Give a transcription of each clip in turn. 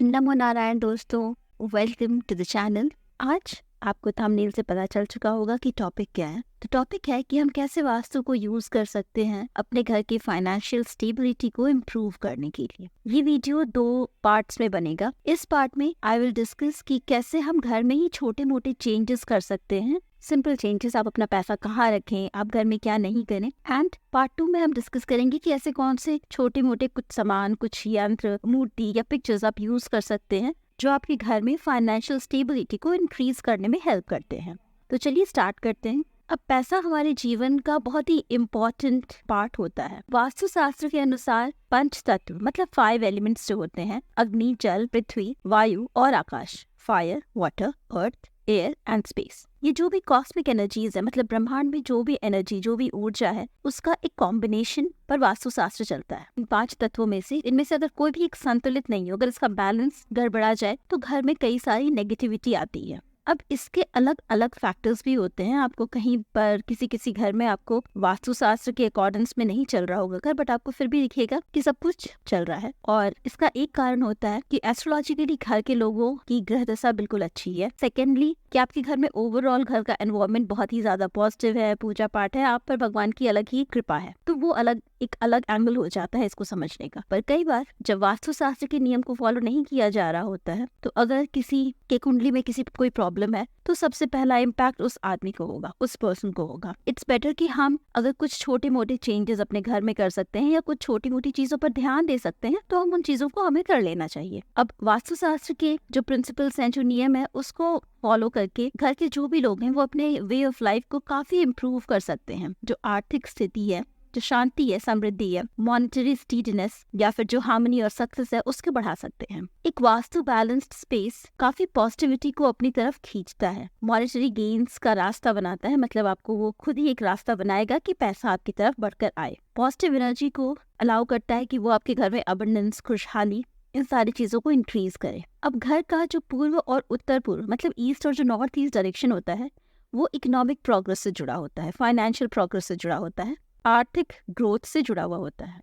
नमो नारायण दोस्तों, welcome to the channel. आज आपको थंबनेल से पता चल चुका होगा कि टॉपिक क्या है। तो टॉपिक है कि हम कैसे वास्तु को यूज कर सकते हैं अपने घर की फाइनेंशियल स्टेबिलिटी को इम्प्रूव करने के लिए। ये वीडियो 2 पार्ट्स में बनेगा। इस पार्ट में आई विल डिस्कस कि कैसे हम घर में ही छोटे मोटे चेंजेस कर सकते हैं। सिंपल चेंजेस, आप अपना पैसा कहाँ रखें, आप घर में क्या नहीं करें। एंड पार्ट 2 में हम डिस्कस करेंगे कि ऐसे कौन से छोटे मोटे कुछ सामान, कुछ यंत्र, मूर्ति या पिक्चर्स आप यूज कर सकते हैं जो आपके घर में फाइनेंशियल स्टेबिलिटी को इंक्रीज करने में हेल्प करते हैं। तो चलिए स्टार्ट करते हैं। अब पैसा हमारे जीवन का बहुत ही इम्पोर्टेंट पार्ट होता है। वास्तुशास्त्र के अनुसार 5 तत्व मतलब 5 एलिमेंट्स जो होते हैं, अग्नि, जल, पृथ्वी, वायु और आकाश, fire, water, earth, air and space. ये जो भी कॉस्मिक एनर्जीज है, मतलब ब्रह्मांड में जो भी एनर्जी, जो भी ऊर्जा है, उसका एक कॉम्बिनेशन पर वास्तुशास्त्र चलता है। इन 5 तत्वों में से इनमें से अगर कोई भी एक संतुलित नहीं हो, अगर इसका बैलेंस गड़बड़ा जाए तो घर में कई सारी नेगेटिविटी आती है। अब इसके अलग अलग फैक्टर्स भी होते हैं। आपको कहीं पर किसी घर में आपको वास्तुशास्त्र के अकॉर्डेंस में नहीं चल रहा होगा घर, बट आपको फिर भी दिखेगा कि सब कुछ चल रहा है। और इसका एक कारण होता है कि एस्ट्रोलॉजिकली घर के लोगों की ग्रह दशा बिल्कुल अच्छी है। सेकेंडली, कि आपके घर में ओवरऑल घर का एनवायरनमेंट बहुत ही ज्यादा पॉजिटिव है, पूजा पाठ है, आप पर भगवान की अलग ही कृपा है। तो वो एक अलग एंगल हो जाता है इसको समझने का। पर कई बार जब वास्तुशास्त्र के नियम को फॉलो नहीं किया जा रहा होता है, तो अगर किसी के कुंडली में किसी कोई प्रॉब्लम है, तो सबसे पहला इम्पैक्ट उस आदमी को होगा, उस पर्सन को होगा। इट्स बेटर कि हम अगर कुछ छोटे मोटे चेंजेस अपने घर में कर सकते हैं या कुछ छोटी मोटी चीजों पर ध्यान दे सकते हैं, तो हम उन चीजों को हमें कर लेना चाहिए। अब वास्तुशास्त्र के जो प्रिंसिपल्स हैं, जो नियम है, उसको फॉलो करके घर के जो भी लोग हैं वो अपने वे ऑफ लाइफ को काफी इम्प्रूव कर सकते हैं। जो आर्थिक स्थिति है, जो शांति है, समृद्धि है, मॉनेटरी स्टेडिनेस या फिर जो हार्मनी और सक्सेस है, उसके बढ़ा सकते हैं। एक वास्तु बैलेंस्ड स्पेस काफी पॉजिटिविटी को अपनी तरफ खींचता है, मॉनेटरी गेन्स का रास्ता बनाता है। मतलब आपको वो खुद ही एक रास्ता बनाएगा कि पैसा आपकी तरफ बढ़कर आए। पॉजिटिव एनर्जी को अलाउ करता है कि वो आपके घर में अबंडेंस, खुशहाली, इन सारी चीजों को इंक्रीज करे। अब घर का जो पूर्व और उत्तर पूर्व मतलब ईस्ट और जो नॉर्थ ईस्ट डायरेक्शन होता है, वो इकोनॉमिक प्रोग्रेस से जुड़ा होता है, फाइनेंशियल प्रोग्रेस से जुड़ा होता है, आर्थिक ग्रोथ से जुड़ा हुआ होता है।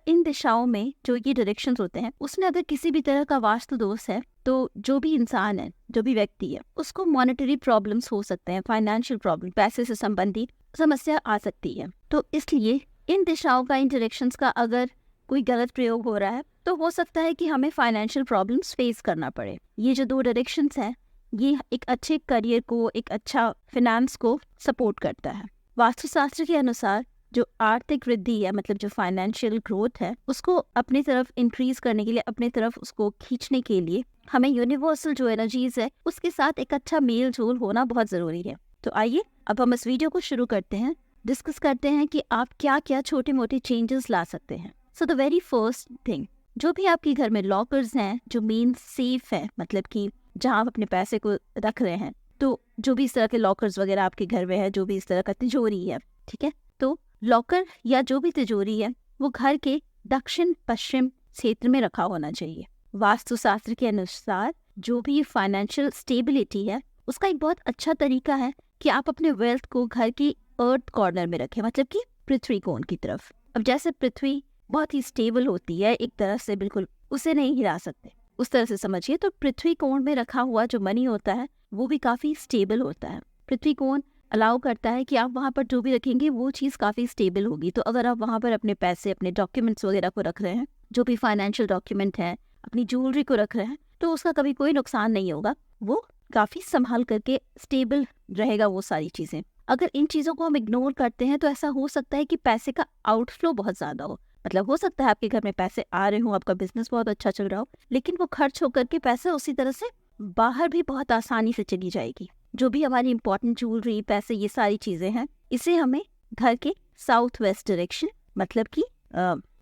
इन दिशाओं में जो ये डायरेक्शंस होते हैं, उसमें अगर किसी भी तरह का वास्तु दोष है, तो जो भी इंसान है, जो भी व्यक्ति है, उसको मॉनेटरी प्रॉब्लम्स हो सकते हैं, फाइनेंशियल प्रॉब्लम, पैसे से संबंधित समस्या आ सकती है। तो इसलिए इन दिशाओं का, इन डायरेक्शंस का अगर कोई गलत प्रयोग हो रहा है, तो हो सकता है कि हमें फाइनेंशियल प्रॉब्लम्स फेस करना पड़े। ये जो 2 डायरेक्शंस हैं, ये एक अच्छे करियर को, एक अच्छा फिनेंस को सपोर्ट करता है। वास्तुशास्त्र के अनुसार जो आर्थिक वृद्धि है, मतलब जो फाइनेंशियल ग्रोथ है, उसको अपनी तरफ इंक्रीज करने के लिए, अपनी तरफ उसको खींचने के लिए हमें यूनिवर्सल जो एनर्जीज है, उसके साथ एक अच्छा मेल जोल होना बहुत जरूरी है। तो आइए अब हम इस वीडियो को शुरू करते हैं, डिस्कस करते हैं कि आप क्या क्या छोटे मोटे चेंजेस ला सकते हैं। So the very first thing, जो भी आपके घर में लॉकर्स हैं, जो मेन सेफ है, मतलब कि जहां आप अपने पैसे को रख रहे हैं, तो जो भी इस तरह के लॉकर्स वगैरह आपके घर में है, जो भी इस तरह का तिजोरी है, ठीक है, तो लॉकर या जो भी तिजोरी है, वो घर के दक्षिण पश्चिम क्षेत्र में रखा होना चाहिए। वास्तुशास्त्र के अनुसार जो भी फाइनेंशियल स्टेबिलिटी है, उसका एक बहुत अच्छा तरीका है कि आप अपने वेल्थ को घर की अर्थ कॉर्नर में रखें, मतलब कि पृथ्वी कोण की तरफ। अब जैसे पृथ्वी बहुत ही स्टेबल होती है, एक तरह से बिल्कुल उसे नहीं हिला सकते, उस तरह से समझिए। तो पृथ्वी कोण में रखा हुआ जो मनी होता है, वो भी काफी स्टेबल होता है। पृथ्वी कोण अलाउ करता है कि आप वहाँ पर जो भी रखेंगे वो चीज़ काफ़ी स्टेबल होगी। तो अगर आप वहाँ पर अपने पैसे, अपने डॉक्यूमेंट्स वगैरह को रख रहे हैं, जो भी फाइनेंशियल डॉक्यूमेंट है, अपनी ज्वेलरी को रख रहे हैं, तो उसका कभी कोई नुकसान नहीं होगा, वो काफ़ी संभाल करके स्टेबल रहेगा वो सारी चीज़ें। अगर इन चीज़ों को हम इग्नोर करते हैं, तो ऐसा हो सकता है कि पैसे का आउटफ्लो बहुत ज़्यादा हो। मतलब हो सकता है आपके घर में पैसे आ रहे हो, आपका बिजनेस बहुत अच्छा चल रहा हो, लेकिन वो खर्च होकर के पैसे उसी तरह से बाहर भी बहुत आसानी से चली जाएगी। जो भी हमारी इंपॉर्टेंट ज्वेलरी, पैसे, ये सारी चीजें हैं, इसे हमें घर के साउथ वेस्ट डायरेक्शन, मतलब कि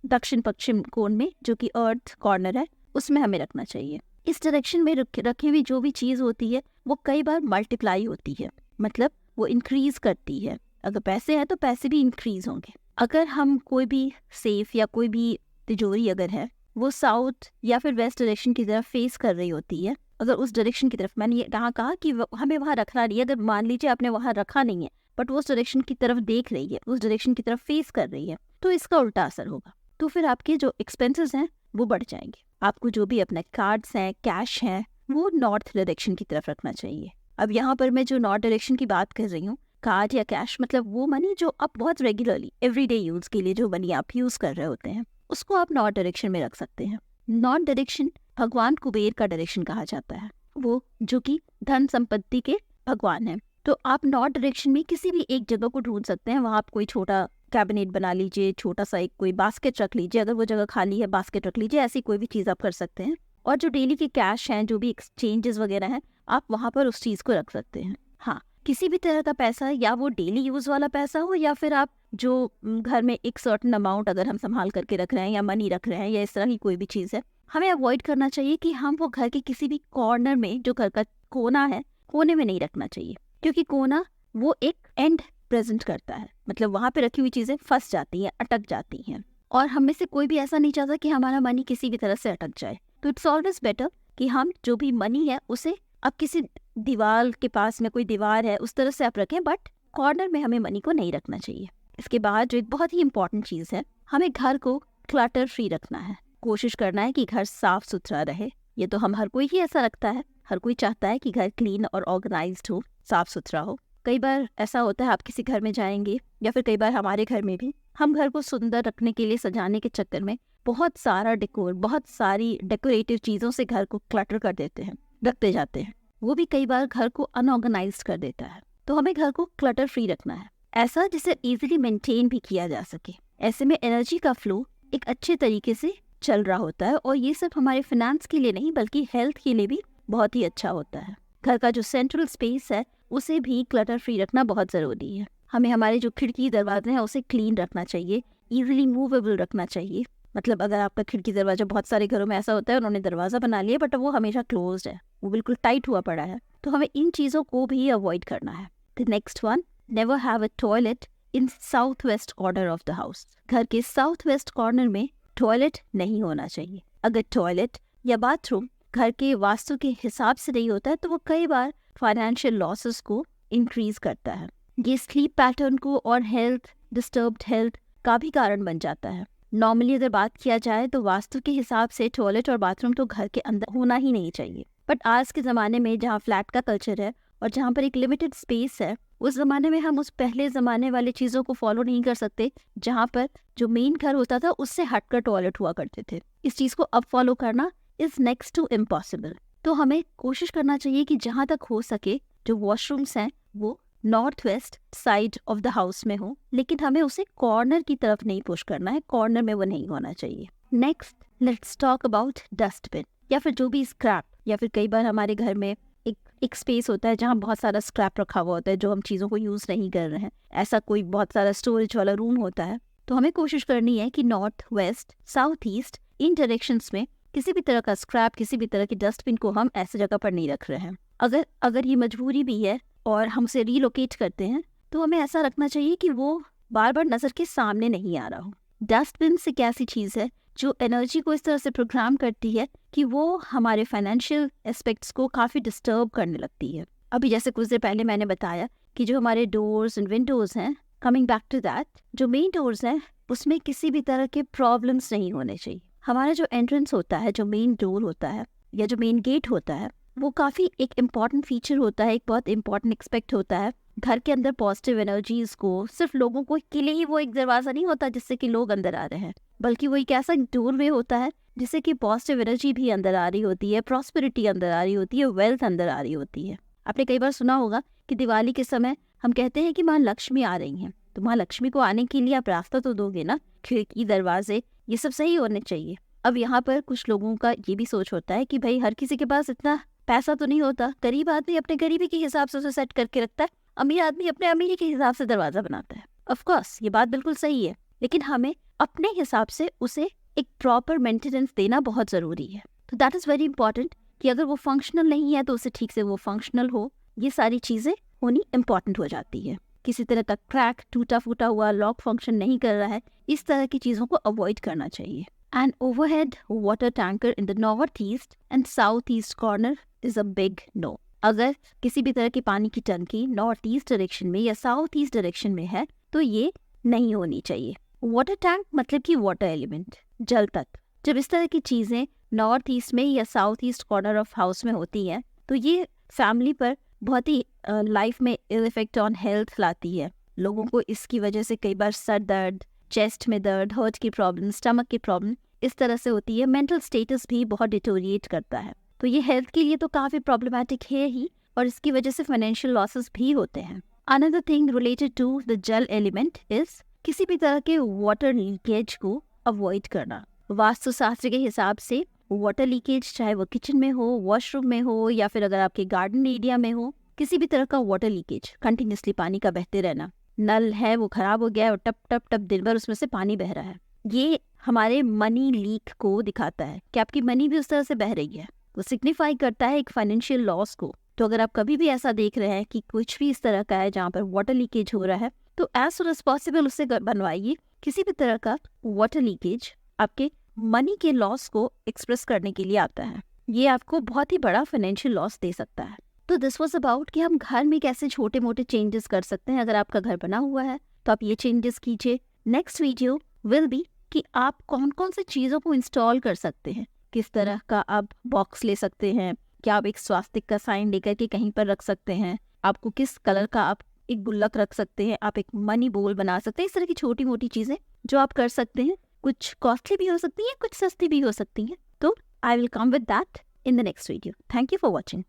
दक्षिण पश्चिम कोण में, जो कि अर्थ कॉर्नर है, उसमें हमें रखना चाहिए। इस डायरेक्शन में रखी हुई जो भी चीज होती है, वो कई बार मल्टीप्लाई होती है, मतलब वो इंक्रीज करती है। अगर पैसे हैं तो पैसे भी इंक्रीज होंगे। अगर हम कोई भी सेफ या कोई भी तिजोरी अगर है, वो साउथ या फिर वेस्ट डायरेक्शन की तरफ फेस कर रही होती है, अगर उस डायरेक्शन की तरफ, मैंने ये कहा कि हमें वहाँ रखना नहीं है, अगर मान लीजिए आपने वहाँ रखा नहीं है, बट वो उस डायरेक्शन की तरफ देख रही है, उस डायरेक्शन की तरफ फेस कर रही है, तो इसका उल्टा असर होगा। तो फिर आपके जो एक्सपेंसेस हैं वो बढ़ जाएंगे। आपको जो भी अपने कार्ड्स हैं, कैश हैं, वो नॉर्थ डायरेक्शन की तरफ रखना चाहिए। अब यहाँ पर मैं जो नॉर्थ डायरेक्शन की बात कर रही हूँ, कार्ड या कैश मतलब वो मनी जो आप बहुत रेगुलरली एवरीडे यूज के लिए जो मनी आप यूज कर रहे होते हैं, उसको आप नॉर्थ डायरेक्शन में रख सकते हैं। नॉर्थ डायरेक्शन भगवान कुबेर का डायरेक्शन कहा जाता है, वो जो कि धन संपत्ति के भगवान है। तो आप नॉर्थ डायरेक्शन में किसी भी एक जगह को ढूंढ सकते हैं। वहाँ आप कोई छोटा कैबिनेट बना लीजिए, छोटा सा एक कोई बास्केट रख लीजिए, अगर वो जगह खाली है बास्केट रख लीजिए, ऐसी कोई भी चीज़ आप कर सकते हैं। और जो डेली के कैश हैं, जो भी एक्सचेंजेस वगैरह हैं, आप वहाँ पर उस चीज़ को रख सकते हैं। हाँ, किसी भी तरह का पैसा, या वो डेली यूज वाला पैसा हो, या फिर आप जो घर में एक सर्टेन अमाउंट अगर हम संभाल करके रख रहे हैं या मनी रख रहे हैं या इस तरह की कोई भी चीज़ है, हमें अवॉइड करना चाहिए कि हम वो घर के किसी भी कॉर्नर में, जो घर का कोना है, कोने में नहीं रखना चाहिए, क्योंकि कोना वो एक एंड प्रेजेंट करता है, मतलब वहाँ पे रखी हुई चीज़ें फंस जाती हैं, अटक जाती हैं, और हम में से कोई भी ऐसा नहीं चाहता कि हमारा मनी किसी भी तरह से अटक जाए। तो इट्स ऑलवेज बेटर कि हम जो भी मनी है उसे अब किसी दीवार के पास में, कोई दीवार है उस तरह से आप रखें, बट कॉर्नर में हमें मनी को नहीं रखना चाहिए। इसके बाद जो एक बहुत ही इंपॉर्टेंट चीज़ है, हमें घर को क्लटर फ्री रखना है। कोशिश करना है कि घर साफ सुथरा रहे। ये तो हम हर कोई ही ऐसा रखता है, हर कोई चाहता है कि घर क्लीन और ऑर्गेनाइज्ड हो, साफ सुथरा हो। कई बार ऐसा होता है, आप किसी घर में जाएंगे या फिर कई बार हमारे घर में भी, हम घर को सुंदर रखने के लिए सजाने के चक्कर में बहुत सारा डेकोर, बहुत सारी डेकोरेटिव चीज़ों से घर को क्लटर कर देते हैं, रखते जाते हैं। वो भी कई बार घर को अनऑर्गेनाइज्ड कर देता है। तो हमें घर को क्लटर फ्री रखना है, ऐसा जिसे इजीली मेंटेन भी किया जा सके। ऐसे में एनर्जी का फ्लो एक अच्छे तरीके से चल रहा होता है, और ये सिर्फ हमारे फाइनेंस के लिए नहीं बल्कि हेल्थ के लिए भी बहुत ही अच्छा होता है। घर का जो सेंट्रल स्पेस है उसे भी क्लटर फ्री रखना बहुत ज़रूरी है। हमें हमारे जो खिड़की दरवाजे हैं उसे क्लीन रखना चाहिए, इजीली मूवेबल रखना चाहिए। मतलब अगर आपका खिड़की दरवाजा, बहुत सारे घरों में ऐसा होता है उन्होंने दरवाज़ा बना लिया बट वो हमेशा क्लोज्ड है, वो बिल्कुल टाइट हुआ पड़ा है, तो हमें इन चीज़ों को भी अवॉइड करना है। The next one, never have a toilet in south west corner of the house. घर के साउथ वेस्ट कॉर्नर में टॉयलेट नहीं होना चाहिए। अगर टॉयलेट या बाथरूम घर के वास्तु के हिसाब से नहीं होता है तो वो कई बार फाइनेंशियल लॉसेस को इंक्रीज करता है। ये स्लीप पैटर्न को और डिस्टर्ब्ड हेल्थ का भी कारण बन जाता है। नॉर्मली अगर बात किया जाए तो वास्तु के हिसाब से टॉयलेट और बाथरूम तो घर के अंदर होना ही नहीं चाहिए, बट आज के ज़माने में जहाँ फ्लैट का कल्चर है और जहाँ पर एक लिमिटेड स्पेस है, उस ज़माने में हम उस पहले ज़माने वाली चीज़ों को फॉलो नहीं कर सकते, जहाँ पर जो मेन घर होता था उससे हटकर टॉयलेट हुआ करते थे। इस चीज़ को अब फॉलो करना इज़ नेक्स्ट टू इम्पॉसिबल। तो हमें कोशिश करना चाहिए कि जहाँ तक हो सके जो वॉशरूम्स हैं वो north west side of the house में हो, लेकिन हमें उसे कॉर्नर की तरफ नहीं पुश करना है, कॉर्नर में वो नहीं होना चाहिए। Next, let's talk about dustbin या फिर जो भी स्क्रैप, या फिर कई बार हमारे घर में एक स्पेस होता है जहाँ बहुत सारा स्क्रैप रखा हुआ होता है जो हम चीज़ों को यूज़ नहीं कर रहे हैं, ऐसा कोई बहुत सारा स्टोरेज वाला रूम होता है। तो हमें कोशिश करनी है कि नॉर्थ वेस्ट, साउथ ईस्ट, इन डायरेक्शंस में किसी भी तरह का स्क्रैप, किसी भी तरह की डस्टबिन को हम ऐसी जगह पर नहीं रख रहे हैं। अगर ये मजबूरी भी है और हम उसे रीलोकेट करते हैं तो हमें ऐसा रखना चाहिए कि वो बार बार नज़र के सामने नहीं आ रहा हो। डस्टबिन से क्या ऐसी चीज़ है जो एनर्जी को इस तरह से प्रोग्राम करती है कि वो हमारे फाइनेंशियल एस्पेक्ट्स को काफ़ी डिस्टर्ब करने लगती है। अभी जैसे कुछ देर पहले मैंने बताया कि जो हमारे डोर्स एंड विंडोज़ हैं, कमिंग बैक टू दैट, जो मेन डोर्स हैं उसमें किसी भी तरह के प्रॉब्लम्स नहीं होने चाहिए। हमारा जो एंट्रेंस होता है, जो मेन डोर होता है या जो मेन गेट होता है, वो काफ़ी एक इम्पॉर्टेंट फीचर होता है, एक बहुत इम्पॉर्टेंट एक्सपेक्ट होता है। घर के अंदर पॉजिटिव एनर्जीज को, सिर्फ लोगों को के लिए ही वो एक दरवाज़ा नहीं होता जिससे कि लोग अंदर आ रहे हैं, बल्कि वो एक ऐसा डोरवे होता है जिससे कि पॉजिटिव एनर्जी भी अंदर आ रही होती है, प्रॉस्पेरिटी अंदर आ रही होती है, वेल्थ अंदर आ रही होती है। आपने कई बार सुना होगा कि दिवाली के समय हम कहते हैं कि माँ लक्ष्मी आ रही हैं, तो माँ लक्ष्मी को आने के लिए आप रास्ता तो दोगे ना, खिड़की, दरवाजे, ये सब सही होने चाहिए। अब यहाँ पर कुछ लोगों का ये भी सोच होता है कि भाई हर किसी के पास इतना पैसा तो नहीं होता, गरीब आदमी अपने गरीबी के हिसाब से उसे सेट करके रखता है, अमीर आदमी अपने अमीरी के हिसाब से दरवाजा बनाता है। ऑफ कोर्स ये बात बिल्कुल सही है, लेकिन हमें अपने हिसाब से उसे एक प्रॉपर मेंटेनेंस देना बहुत ज़रूरी है। तो दैट इज़ वेरी इंपॉर्टेंट कि अगर वो फंक्शनल नहीं है तो उसे ठीक से वो फंक्शनल हो, ये सारी चीज़ें होनी इम्पॉर्टेंट हो जाती है। किसी तरह का क्रैक, टूटा फूटा हुआ, लॉक फंक्शन नहीं कर रहा है, इस तरह की चीज़ों को अवॉइड करना चाहिए। An overhead water tanker in the northeast and southeast corner is a big no. अगर किसी भी तरह की पानी की टंकी नॉर्थ ईस्ट डायरेक्शन में या साउथ ईस्ट डायरेक्शन में है तो ये नहीं होनी चाहिए। वाटर टैंक मतलब कि वाटर एलिमेंट, जल तत्व। जब इस तरह की चीज़ें नॉर्थ ईस्ट में या south east corner of house में होती है, तो ये फैमिली पर बहुत ही लाइफ में इल इफेक्ट ऑन हेल्थ लाती है। लोगों को इसकी वजह से कई बार सर दर्द, चेस्ट में दर्द, हार्ट की प्रॉब्लम, स्टमक की प्रॉब्लम इस तरह से होती है। मेंटल स्टेटस भी बहुत डिटोरिएट करता है, तो ये हेल्थ के लिए तो काफ़ी प्रॉब्लमैटिक है ही, और इसकी वजह से फाइनेंशियल लॉसेस भी होते हैं। Another thing related to the jal element is किसी भी तरह के वाटर लीकेज को अवॉइड करना। वास्तुशास्त्र के हिसाब से वाटर लीकेज, चाहे वो किचन में हो, वॉशरूम में हो, या फिर अगर आपके गार्डन एरिया में हो, किसी भी तरह का वाटर लीकेज, कंटिन्यूसली पानी का बहते रहना, नल है वो खराब हो गया है और टप टप टप दिन भर उसमें से पानी बह रहा है, ये हमारे मनी लीक को दिखाता है कि आपकी मनी भी उस तरह से बह रही है। वो सिग्निफाई करता है एक फाइनेंशियल लॉस को। तो अगर आप कभी भी ऐसा देख रहे हैं कि कुछ भी इस तरह का है जहाँ पर वाटर लीकेज हो रहा है, तो एज सुन एज पॉसिबल उससे बनवाइए। किसी भी तरह का वाटर लीकेज आपके मनी के लॉस को एक्सप्रेस करने के लिए आता है। ये आपको बहुत ही बड़ा फाइनेंशियल लॉस दे सकता है। तो दिस वाज अबाउट कि हम घर में कैसे छोटे मोटे चेंजेस कर सकते हैं। अगर आपका घर बना हुआ है तो आप ये चेंजेस कीजिए। नेक्स्ट वीडियो विल बी कि आप कौन कौन सी चीज़ों को इंस्टॉल कर सकते हैं, किस तरह का आप बॉक्स ले सकते हैं, क्या आप एक स्वास्तिक का साइन लेकर के कहीं पर रख सकते हैं, आपको किस कलर का आप एक गुल्लक रख सकते हैं, आप एक मनी बोल बना सकते हैं। इस तरह की छोटी मोटी चीज़ें जो आप कर सकते हैं, कुछ कॉस्टली भी हो सकती हैं, कुछ सस्ती भी हो सकती हैं। तो I will come with that in the next video. Thank you for watching.